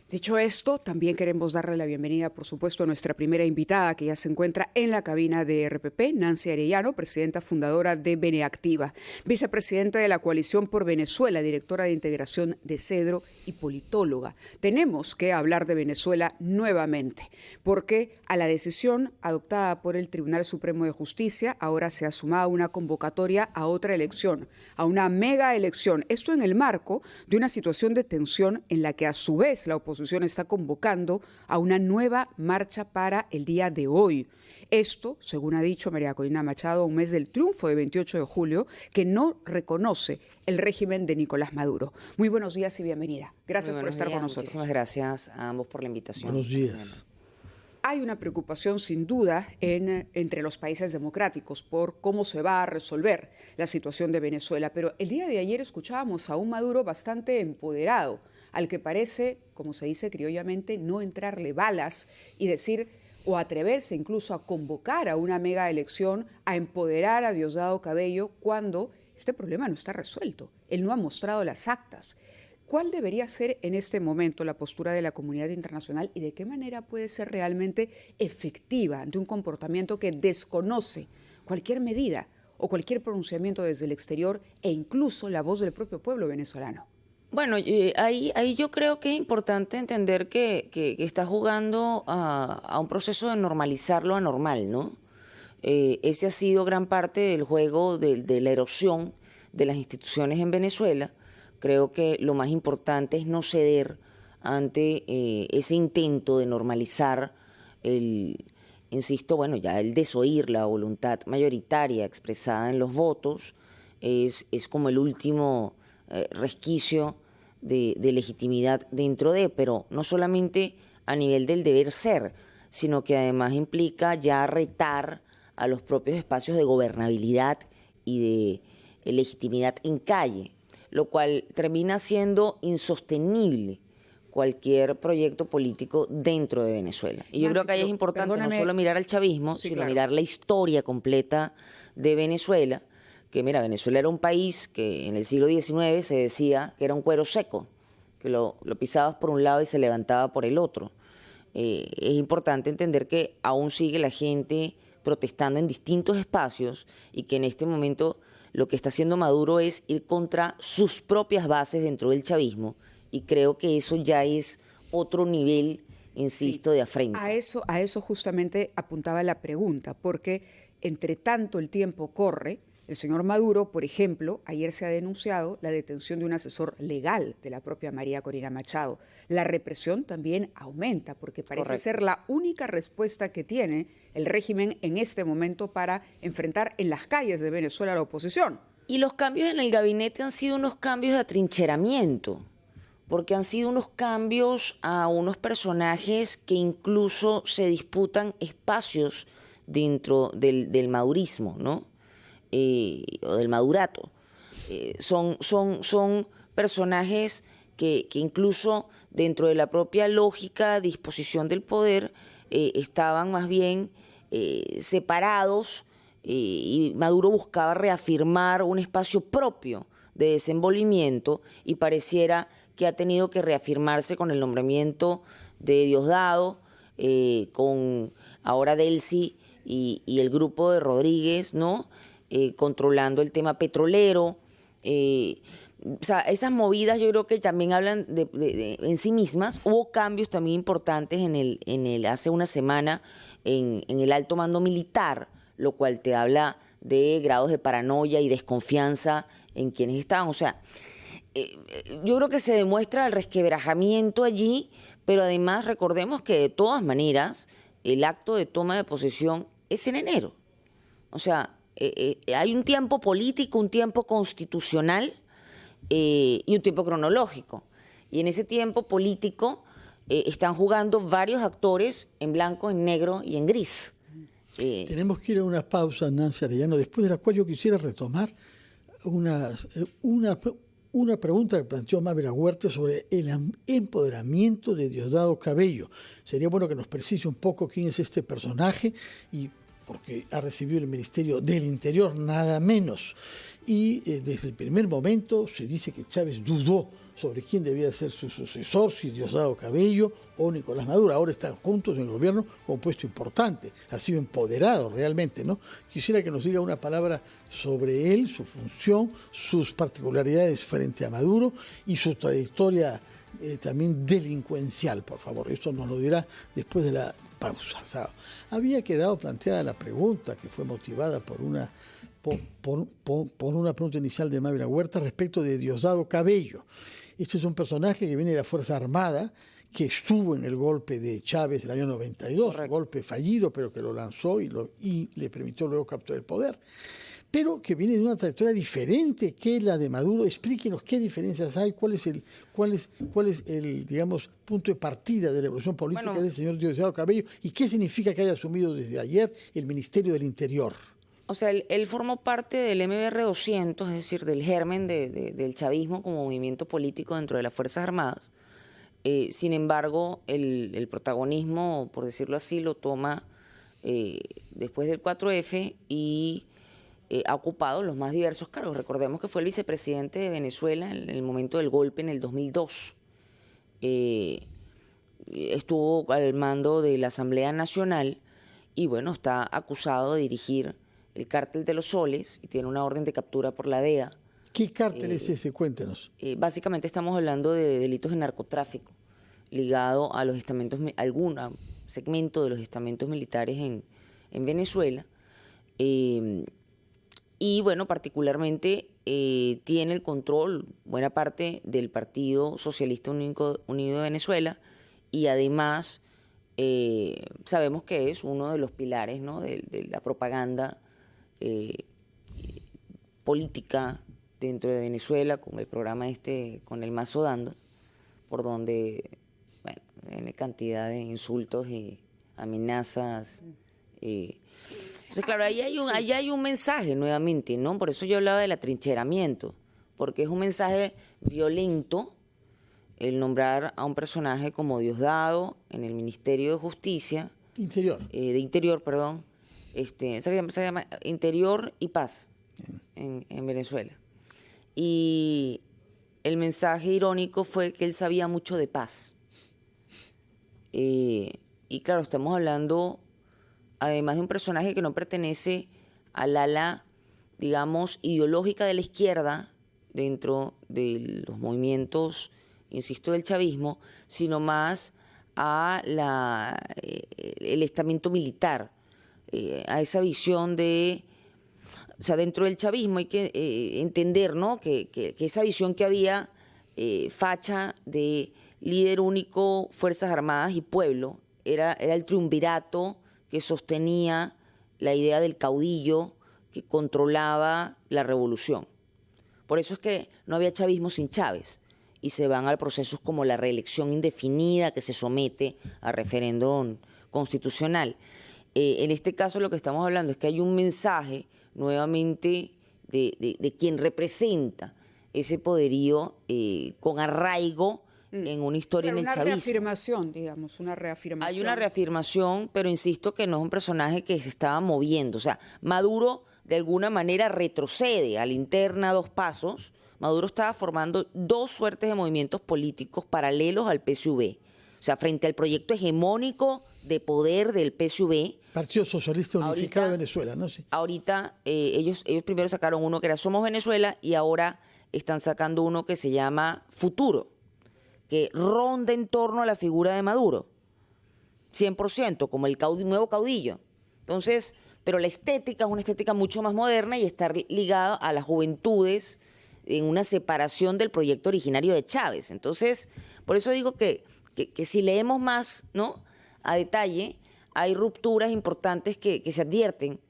Dicho esto, también queremos darle la bienvenida, por supuesto, a nuestra primera invitada, que ya se encuentra en la cabina de RPP, Nancy Arellano, presidenta fundadora de Beneactiva, vicepresidenta de la Coalición por Venezuela, directora de integración de Cedro y politóloga. Tenemos que hablar de Venezuela nuevamente, porque a la decisión adoptada por el Tribunal Supremo de Justicia ahora se ha sumado una convocatoria a otra elección, a una mega elección. Esto en el marco de una situación de tensión en la que a su vez la oposición está convocando a una nueva marcha para el día de hoy. Esto, según ha dicho María Corina Machado, a un mes del triunfo de 28 de julio, que no reconoce el régimen de Nicolás Maduro. Muy buenos días y bienvenida. Gracias por estar con nosotros. Muchísimas gracias a ambos por la invitación. Buenos días. Hay una preocupación sin duda entre los países democráticos por cómo se va a resolver la situación de Venezuela, pero el día de ayer escuchábamos a un Maduro bastante empoderado, al que parece, como se dice criollamente, no entrarle balas y decir o atreverse incluso a convocar a una mega elección, a empoderar a Diosdado Cabello cuando este problema no está resuelto. Él no ha mostrado las actas. ¿Cuál debería ser en este momento la postura de la comunidad internacional y de qué manera puede ser realmente efectiva ante un comportamiento que desconoce cualquier medida o cualquier pronunciamiento desde el exterior e incluso la voz del propio pueblo venezolano? Bueno, ahí yo creo que es importante entender que está jugando a un proceso de normalizar lo anormal, ¿no? Ese ha sido gran parte del juego de la erosión de las instituciones en Venezuela. Creo que lo más importante es no ceder ante ese intento de normalizar insisto, bueno, ya el desoír la voluntad mayoritaria expresada en los votos es como el último resquicio de legitimidad dentro de, pero no solamente a nivel del deber ser, sino que además implica ya retar a los propios espacios de gobernabilidad y de legitimidad en calle, lo cual termina siendo insostenible cualquier proyecto político dentro de Venezuela. Y yo creo que ahí es importante no solo mirar al chavismo, sino mirar la historia completa de Venezuela, que mira, Venezuela era un país que en el siglo XIX se decía que era un cuero seco, que lo pisabas por un lado y se levantaba por el otro. Es importante entender que aún sigue la gente protestando en distintos espacios y que en este momento lo que está haciendo Maduro es ir contra sus propias bases dentro del chavismo, y creo que eso ya es otro nivel, insisto, de afrenta. A eso justamente apuntaba la pregunta, porque entre tanto el tiempo corre. El señor Maduro, por ejemplo, ayer se ha denunciado la detención de un asesor legal de la propia María Corina Machado. La represión también aumenta, porque parece ser la única respuesta que tiene el régimen en este momento para enfrentar en las calles de Venezuela a la oposición. Y los cambios en el gabinete han sido unos cambios de atrincheramiento, porque han sido unos cambios a unos personajes que incluso se disputan espacios dentro del madurismo, ¿no? O del madurato. Son personajes que incluso dentro de la propia lógica, disposición del poder, estaban más bien separados, y Maduro buscaba reafirmar un espacio propio de desenvolvimiento y pareciera que ha tenido que reafirmarse con el nombramiento de Diosdado, con ahora Delcy y el grupo de Rodríguez, ¿no? Controlando el tema petrolero. O sea, esas movidas yo creo que también hablan en sí mismas. Hubo cambios también importantes hace una semana en el alto mando militar, lo cual te habla de grados de paranoia y desconfianza en quienes estaban. O sea, yo creo que se demuestra el resquebrajamiento allí, pero además recordemos que de todas maneras el acto de toma de posesión es en enero. O sea, hay un tiempo político, un tiempo constitucional y un tiempo cronológico. Y en ese tiempo político están jugando varios actores en blanco, en negro y en gris. Tenemos que ir a una pausa, Nancy Arellano, después de la cual yo quisiera retomar una pregunta que planteó Mávera Huerta sobre el empoderamiento de Diosdado Cabello. Sería bueno que nos precise un poco quién es este personaje, y porque ha recibido el Ministerio del Interior, nada menos. Y desde el primer momento se dice que Chávez dudó sobre quién debía ser su sucesor, si Diosdado Cabello o Nicolás Maduro. Ahora están juntos en el gobierno con un puesto importante, ha sido empoderado realmente, ¿no? Quisiera que nos diga una palabra sobre él, su función, sus particularidades frente a Maduro y su trayectoria también delincuencial, por favor. Esto nos lo dirá después de la pausa. O sea, había quedado planteada la pregunta que fue motivada por una pregunta inicial de Mávila Huerta respecto de Diosdado Cabello. Este es un personaje que viene de la Fuerza Armada, que estuvo en el golpe de Chávez del año 92, un golpe fallido, pero que lo lanzó y le permitió luego capturar el poder, pero que viene de una trayectoria diferente que la de Maduro. Explíquenos qué diferencias hay, cuál es el digamos, punto de partida de la evolución política del señor Diosdado Cabello y qué significa que haya asumido desde ayer el Ministerio del Interior. O sea, él formó parte del MBR 200, es decir, del germen del chavismo como movimiento político dentro de las Fuerzas Armadas. Sin embargo, el protagonismo, por decirlo así, lo toma después del 4F y ha ocupado los más diversos cargos. Recordemos que fue el vicepresidente de Venezuela en el momento del golpe en el 2002. Estuvo al mando de la Asamblea Nacional y, bueno, está acusado de dirigir el cártel de los soles y tiene una orden de captura por la DEA. ¿Qué cártel es ese? Cuéntenos. Básicamente estamos hablando de delitos de narcotráfico ligado a los estamentos, algún segmento de los estamentos militares en Venezuela. Y bueno, particularmente tiene el control buena parte del Partido Socialista Unido de Venezuela y además sabemos que es uno de los pilares, ¿no?, de la propaganda política dentro de Venezuela, con el programa con el Mazo Dando, por donde, bueno, tiene cantidad de insultos y amenazas. Entonces, claro, ahí hay un mensaje nuevamente, ¿no? Por eso yo hablaba del atrincheramiento, porque es un mensaje violento el nombrar a un personaje como Diosdado en el Ministerio de Justicia. De Interior, perdón. Se llama Interior y Paz en Venezuela. Y el mensaje irónico fue que él sabía mucho de paz. Y claro, estamos hablando además de un personaje que no pertenece al ala, digamos, ideológica de la izquierda dentro de los movimientos, insisto, del chavismo, sino más a el estamento militar, a esa visión de... O sea, dentro del chavismo hay que entender, ¿no?, que esa visión que había facha de líder único, Fuerzas Armadas y pueblo, era el triunvirato que sostenía la idea del caudillo que controlaba la revolución. Por eso es que no había chavismo sin Chávez y se van a procesos como la reelección indefinida que se somete a referéndum constitucional. En este caso lo que estamos hablando es que hay un mensaje nuevamente de quien representa ese poderío con arraigo en una historia en el chavismo. Una reafirmación, digamos, una reafirmación. Hay una reafirmación, pero insisto que no es un personaje que se estaba moviendo. O sea, Maduro de alguna manera retrocede a la interna 2 pasos. Maduro estaba formando 2 suertes de movimientos políticos paralelos al PSUV. O sea, frente al proyecto hegemónico de poder del PSUV. Partido Socialista Unificado de Venezuela, ¿no? Sí. Ahorita ellos primero sacaron uno que era Somos Venezuela y ahora están sacando uno que se llama Futuro, que ronda en torno a la figura de Maduro, 100%, como el nuevo caudillo. Entonces, pero la estética es una estética mucho más moderna y está ligada a las juventudes en una separación del proyecto originario de Chávez. Entonces, por eso digo que si leemos más, ¿no?, a detalle, hay rupturas importantes que se advierten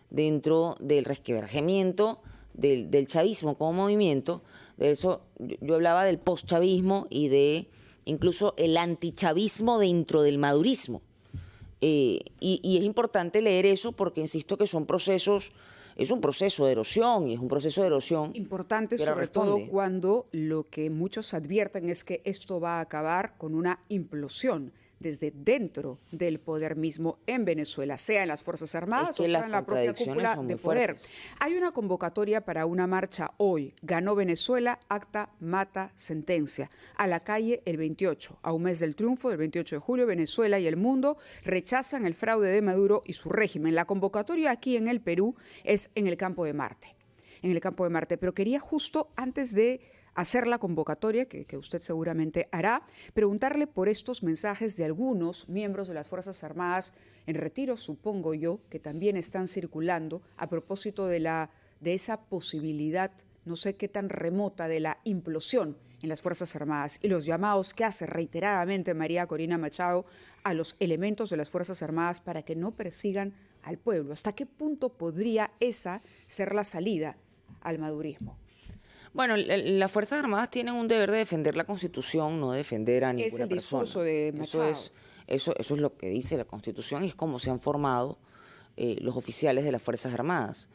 dentro del resquebrajamiento del chavismo como movimiento. De eso yo hablaba del postchavismo y de incluso el antichavismo dentro del madurismo. Y es importante leer eso porque insisto que son procesos, es un proceso de erosión y es un proceso de erosión importante, sobre todo cuando lo que muchos advierten es que esto va a acabar con una implosión desde dentro del poder mismo en Venezuela, sea en las Fuerzas Armadas o sea en la propia cúpula de poder. Hay una convocatoria para una marcha hoy. Ganó Venezuela, acta, mata, sentencia. A la calle el 28, a un mes del triunfo del 28 de julio, Venezuela y el mundo rechazan el fraude de Maduro y su régimen. La convocatoria aquí en el Perú es en el Campo de Marte. Pero quería justo antes de hacer la convocatoria, que usted seguramente hará, preguntarle por estos mensajes de algunos miembros de las Fuerzas Armadas en retiro, supongo yo, que también están circulando a propósito de esa posibilidad, no sé qué tan remota, de la implosión en las Fuerzas Armadas y los llamados que hace reiteradamente María Corina Machado a los elementos de las Fuerzas Armadas para que no persigan al pueblo. ¿Hasta qué punto podría esa ser la salida al madurismo? Bueno, las Fuerzas Armadas tienen un deber de defender la Constitución, no defender a ninguna persona. Es el discurso de Machado. Eso es lo que dice la Constitución y es como se han formado los oficiales de las Fuerzas Armadas.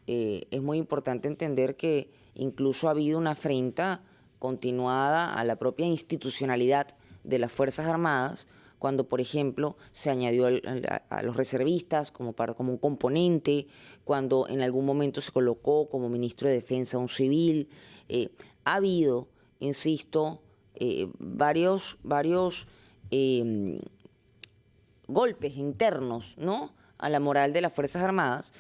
Es muy importante entender que incluso ha habido una afrenta continuada a la propia institucionalidad de las Fuerzas Armadas, cuando, por ejemplo, se añadió a los reservistas como un componente, cuando en algún momento se colocó como ministro de Defensa un civil. Ha habido, insisto, varios golpes internos, ¿no?, a la moral de las Fuerzas Armadas.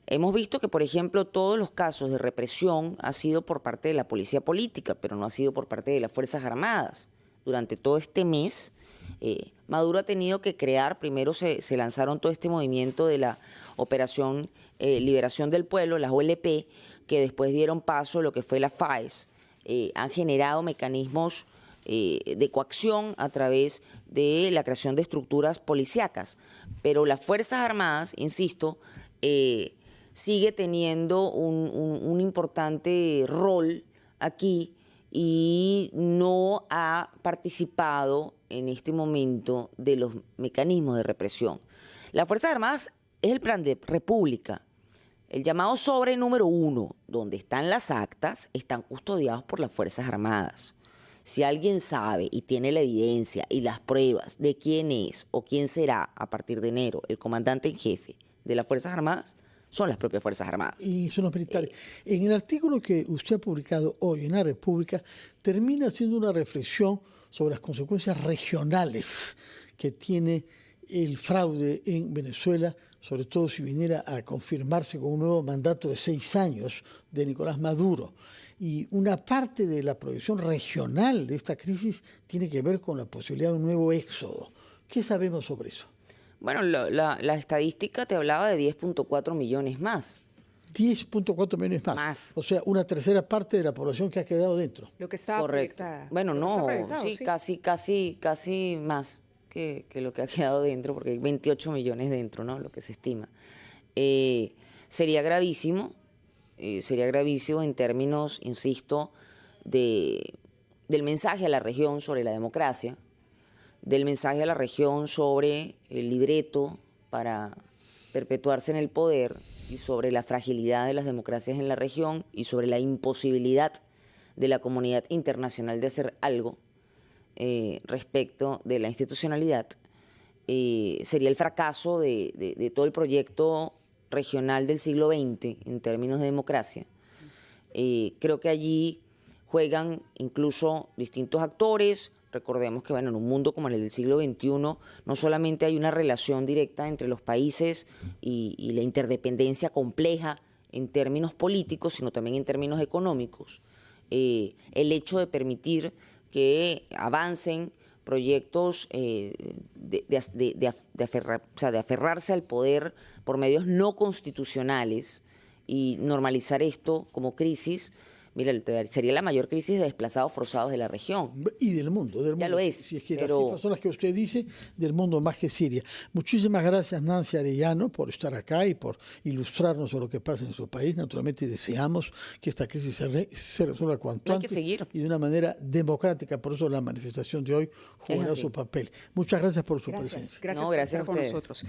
Hemos visto que, por ejemplo, todos los casos de represión ha sido por parte de la policía política, pero no ha sido por parte de las Fuerzas Armadas. Durante todo este mes, Maduro ha tenido que crear, primero se lanzaron todo este movimiento de la Operación Liberación del Pueblo, las OLP, que después dieron paso a lo que fue la FAES. Han generado mecanismos de coacción a través de la creación de estructuras policíacas. Pero las Fuerzas Armadas, insisto, sigue teniendo un importante rol aquí y no ha participado en este momento de los mecanismos de represión. Las Fuerzas Armadas es el plan de república. El llamado sobre número 1, donde están las actas, están custodiados por las Fuerzas Armadas. Si alguien sabe y tiene la evidencia y las pruebas de quién es o quién será a partir de enero el comandante en jefe de las Fuerzas Armadas, son las propias Fuerzas Armadas. Y son los militares. En el artículo que usted ha publicado hoy en La República, termina haciendo una reflexión sobre las consecuencias regionales que tiene el fraude en Venezuela, sobre todo si viniera a confirmarse con un nuevo mandato de 6 años de Nicolás Maduro. Y una parte de la proyección regional de esta crisis tiene que ver con la posibilidad de un nuevo éxodo. ¿Qué sabemos sobre eso? Bueno, la estadística te hablaba de 10.4 millones más. 10.4 millones más. O sea, una tercera parte de la población que ha quedado dentro. Lo que está proyectada. Bueno, no, sí, casi más que lo que ha quedado dentro, porque hay 28 millones dentro, ¿no?, lo que se estima. Sería gravísimo en términos, insisto, del mensaje a la región sobre la democracia, del mensaje a la región sobre el libreto para perpetuarse en el poder y sobre la fragilidad de las democracias en la región y sobre la imposibilidad de la comunidad internacional de hacer algo respecto de la institucionalidad. Sería el fracaso de todo el proyecto regional del siglo XX en términos de democracia. Creo que allí juegan incluso distintos actores. Recordemos que, bueno, en un mundo como el del siglo XXI no solamente hay una relación directa entre los países y la interdependencia compleja en términos políticos, sino también en términos económicos. El hecho de permitir que avancen proyectos de aferrarse al poder por medios no constitucionales y normalizar esto como crisis. Mira, sería la mayor crisis de desplazados forzados de la región. Y del mundo. Ya lo es. Si es que las cifras son las que usted dice, del mundo más que Siria. Muchísimas gracias, Nancy Arellano, por estar acá y por ilustrarnos sobre lo que pasa en su país. Naturalmente deseamos que esta crisis se resuelva cuanto antes. Hay que seguir. Y de una manera democrática. Por eso la manifestación de hoy jugará su papel. Muchas gracias por su presencia. Gracias por estar con nosotros.